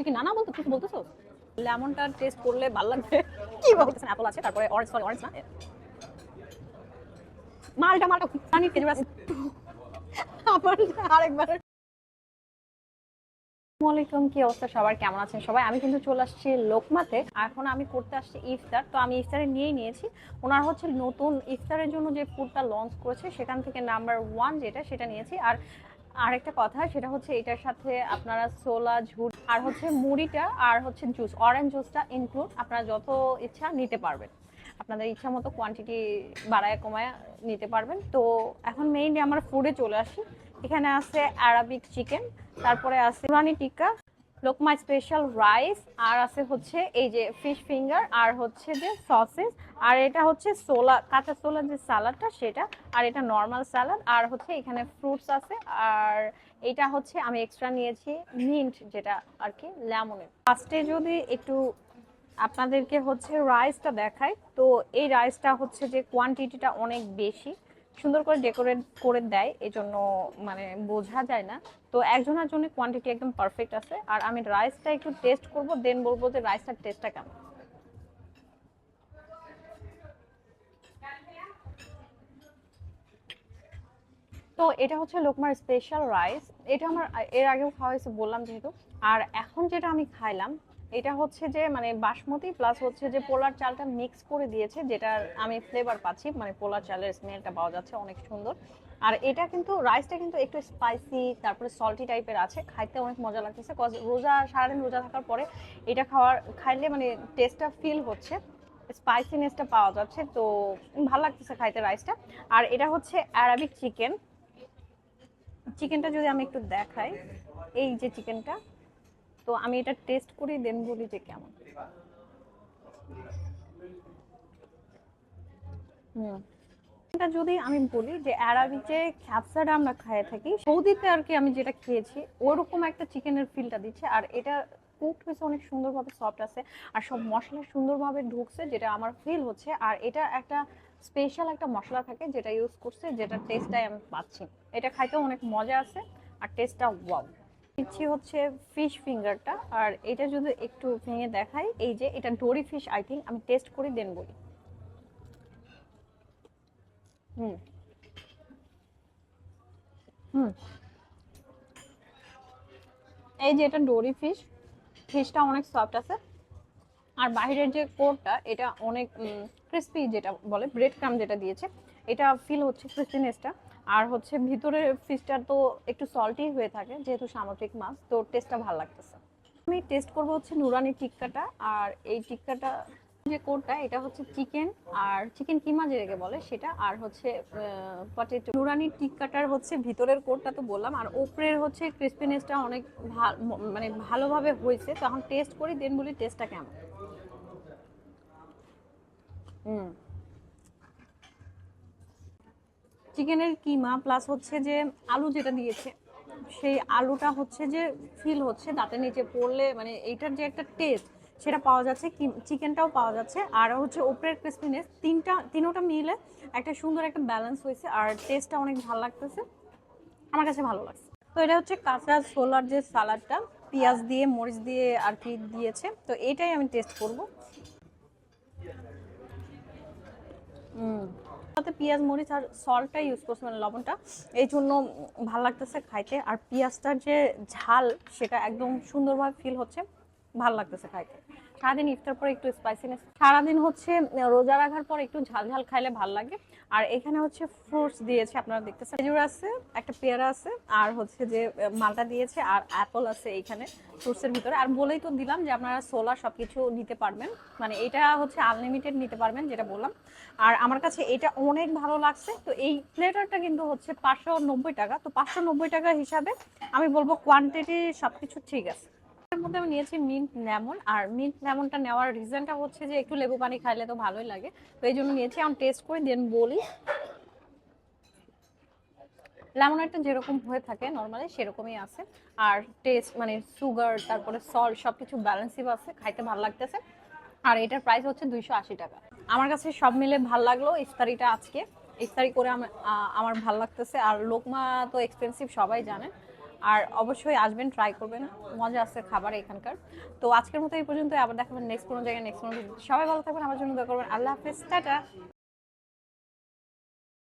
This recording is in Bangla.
তুই কি না না বলতো, তুই কি বলতেছো? লেমনটা টেস্ট করলে ভালো লাগবে। কি বলতেছেন? অ্যাপল আছে, তারপরে অরেঞ্জ, সরি অরেঞ্জ না, মালটা মালটা পানি খেজুর আছে। আবার আরেকবার। আসসালামু আলাইকুম, কি অবস্থা সবার, কেমন আছেন সবাই? আমি কিন্তু চলে আসছি লোকমাতে। এখন আমি করতে আসছি ইফতার, তো আমি ইফতারে নিয়েই নিয়েছি। ওনার হচ্ছে নতুন ইফতারের জন্য যে ফুডটা লঞ্চ করেছে সেখান থেকে নাম্বার 1 যেটা, সেটা নিয়েছি। আর আরেকটা কথা সেটা হচ্ছে এটার সাথে আপনারা ছোলা ঝুট আর হচ্ছে মুড়িটা আর হচ্ছে জুস, অরেঞ্জ জুসটা ইনক্লুড, আপনারা যত ইচ্ছা নিতে পারবেন, আপনাদের ইচ্ছা মতো কোয়ান্টিটি বাড়ায় কমায় নিতে পারবেন। তো এখন মেইনলি আমার ফুডে চলে আসি। এখানে আছে আরাবিক চিকেন, তারপরে আছে ইরানি টিক্কা, লোকমা স্পেশাল রাইস, আর আছে হচ্ছে এই যে ফিশ ফিঙ্গার, আর হচ্ছে যে সসেস, আর এটা হচ্ছে সোলা, কাঁচা সোলা যে সালাডটা সেটা, আর এটা নর্মাল সালাড, আর হচ্ছে এখানে ফ্রুটস আছে। আর এটা হচ্ছে আমি এক্সট্রা নিয়েছি মিন্ট, যেটা আর কি লেমনের। ফার্স্টে যদি একটু আপনাদেরকে হচ্ছে রাইসটা দেখাই, তো এই রাইসটা হচ্ছে যে কোয়ান্টিটিটা অনেক বেশি, সুন্দর করে ডেকোরেট করে দেয়, এই জন্য মানে বোঝা যায় না। তো একজনের জন্য কোয়ান্টিটি একদম পারফেক্ট আছে। আর আমি রাইসটা একটু টেস্ট করব, দেন বলবো যে রাইসটার টেস্টটা কেমন। তো এটা হচ্ছে লোকমার স্পেশাল রাইস। এটা আমার এর আগেও খাওয়া হয়েছে বললাম যেহেতু। আর এখন যেটা আমি খাইলাম, এটা হচ্ছে যে মানে বাসমতি প্লাস হচ্ছে যে পোলার চালটা মিক্স করে দিয়েছে, যেটার আমি ফ্লেভার পাচ্ছি, মানে পোলার চালের স্মেলটা পাওয়া যাচ্ছে অনেক সুন্দর। আর এটা কিন্তু রাইসটা কিন্তু একটু স্পাইসি, তারপরে সল্টি টাইপের আছে, খাইতে অনেক মজা লাগতেছে। কজ রোজা, সারাদিন রোজা থাকার পরে এটা খাইলে মানে টেস্টটা ফিল হচ্ছে, স্পাইসিনেসটা পাওয়া যাচ্ছে, তো ভালো লাগতেছে খাইতে রাইসটা। আর এটা হচ্ছে অ্যারাবিক চিকেন। চিকেনটা যদি আমি একটু দেখাই, এই যে চিকেনটা, তো আমি এটা টেস্ট করি দেন বলি যে কেমন। হুম, এটা যদি আমি বলি যে অ্যারাবিক যে খ্যাপসাটা আমরা খেয়ে থাকি সৌদিতে আর কি, আমি যেটা খেয়েছি ওরকম একটা চিকেনের ফিলটা দিচ্ছে। আর এটা কুকড হয়েছে অনেক সুন্দরভাবে, সফট আছে, আর সব মশলা সুন্দরভাবে ঢুকছে, যেটা আমার ফিল হচ্ছে। আর এটা একটা স্পেশাল একটা মশলা থাকে যেটা ইউজ করছে, যেটা টেস্টটাই আমি পাচ্ছি। এটা খাইতেও অনেক মজা আছে, আর টেস্টটা ওয়াও। দিচ্ছি হচ্ছে ফিশ ফিঙ্গারটা, আর এটা যদি একটু ভেঙে দেখাই, এই যে এটা ডোরি ফিশ, আই থিঙ্ক, আমি টেস্ট করি দেন বলি। হুম। হুম। এই যে এটা ডোরি ফিশ, ফিশটা অনেক সফট আছে। আর বাইরের যে কোটটা এটা অনেক ক্রিস্পি, যেটা বলে ব্রেড ক্রাম যেটা দিয়েছে, এটা ফিল হচ্ছে ক্রিস্পিনেসটা। আর হচ্ছে ভিতরে ফিশটা তো একটু সল্টি হয়ে থাকে যেহেতু সামুদ্রিক মাছ, তো টেস্টটা ভালো লাগতেছে। আমি টেস্ট করব হচ্ছে নুরানি টিক্কাটা। আর এই টিক্কাটা যে কোটটা, এটা হচ্ছে চিকেন, আর চিকেন কিমা যেটাকে বলে সেটা, আর হচ্ছে পটেটো। নুরানি টিক্কাটার হচ্ছে ভিতরের কোটটা তো বললাম, আর উপরের হচ্ছে ক্রিস্পিনেসটা অনেক মানে ভালোভাবে হয়েছে। তো এখন টেস্ট করি দেন বলি টেস্টটা কেমন। হুম। চিকেনের কিমা প্লাস হচ্ছে যে আলু যেটা দিয়েছে, সেই আলুটা হচ্ছে যে ফিল হচ্ছে দাঁতের নিচে পড়লে, মানে এইটার যে একটা টেস্ট সেটা পাওয়া যাচ্ছে, চিকেনটাও পাওয়া যাচ্ছে, আর হচ্ছে উপরের ক্রিসপিনেস, তিনোটা মিলে একটা সুন্দর একটা ব্যালেন্স হয়েছে, আর টেস্টটা অনেক ভালো লাগতেছে, আমার কাছে ভালো লাগছে। তো এটা হচ্ছে কাঁচা ছোলার যে সালাডটা, পেঁয়াজ দিয়ে মরিচ দিয়ে আর কি দিয়েছে, তো এটাই আমি টেস্ট করব। সাথে পেঁয়াজ মরিচ আর সল্টটা ইউজ করছে, মানে লবণটা, এই জন্য ভালো লাগতেছে খাইতে। আর পেঁয়াজটার যে ঝাল সেটা একদম সুন্দরভাবে ফিল হচ্ছে, ভালো লাগতেছে খাইতে। সারাদিন ইফতার পরে একটু স্পাইসিনেস, সারাদিন হচ্ছে রোজা রাখার পর একটু ঝাল ঝাল খাইলে ভালো লাগে। আর এখানে হচ্ছে ফ্রুটস দিয়েছে, আপনারা দেখতেছেন খেজুর আছে, একটা পেয়ারা আছে, আর হচ্ছে যে মালটা দিয়েছে, আর অ্যাপল আছে এইখানে ফ্রুটসের ভিতরে। আর বলেই তো দিলাম যে আপনারা সোলা সবকিছু নিতে পারবেন, মানে এটা হচ্ছে আনলিমিটেড নিতে পারবেন যেটা বললাম। আর আমার কাছে এটা অনেক ভালো লাগছে। তো এই প্লেটারটা কিন্তু হচ্ছে 590 টাকা, তো 590 টাকা হিসাবে আমি বলবো কোয়ান্টিটি সবকিছু ঠিক আছে। এর মধ্যে আমি নিয়েছি মিন্ট লেমন, আর মিন্ট লেমনটা নেওয়ার রিজনটা হচ্ছে যে একটু লেবু পানি খাইলে তো ভালোই লাগে, তো এই জন্য নিয়েছি। আমি টেস্ট করে দেন বলি। লেমনেডটা যেরকম হয়ে থাকে নর্মালি সেরকমই আছে, আর টেস্ট মানে সুগার তারপরে সল্ট সবকিছু ব্যালেন্সিভ আছে, খাইতে ভালো লাগতেছে। আর এটার প্রাইস হচ্ছে 280 টাকা। আমার কাছে সব মিলে ভাল লাগলো ইফতারিটা আজকে। ইফতারি করে আমার ভাল লাগতেছে। আর লোকমা তো এক্সপেন্সিভ সবাই জানে, আর অবশ্যই আসবেন, ট্রাই করবেন, মজা আছে খাবার এখানকার। তো আজকের মতো এই পর্যন্ত, আবার দেখাবেন নেক্সট কোনো জায়গায় নেক্সট কোনো। সবাই ভালো থাকবেন, আমার জন্য দোয়া করবেন। আল্লাহ হাফেজ, টাটা।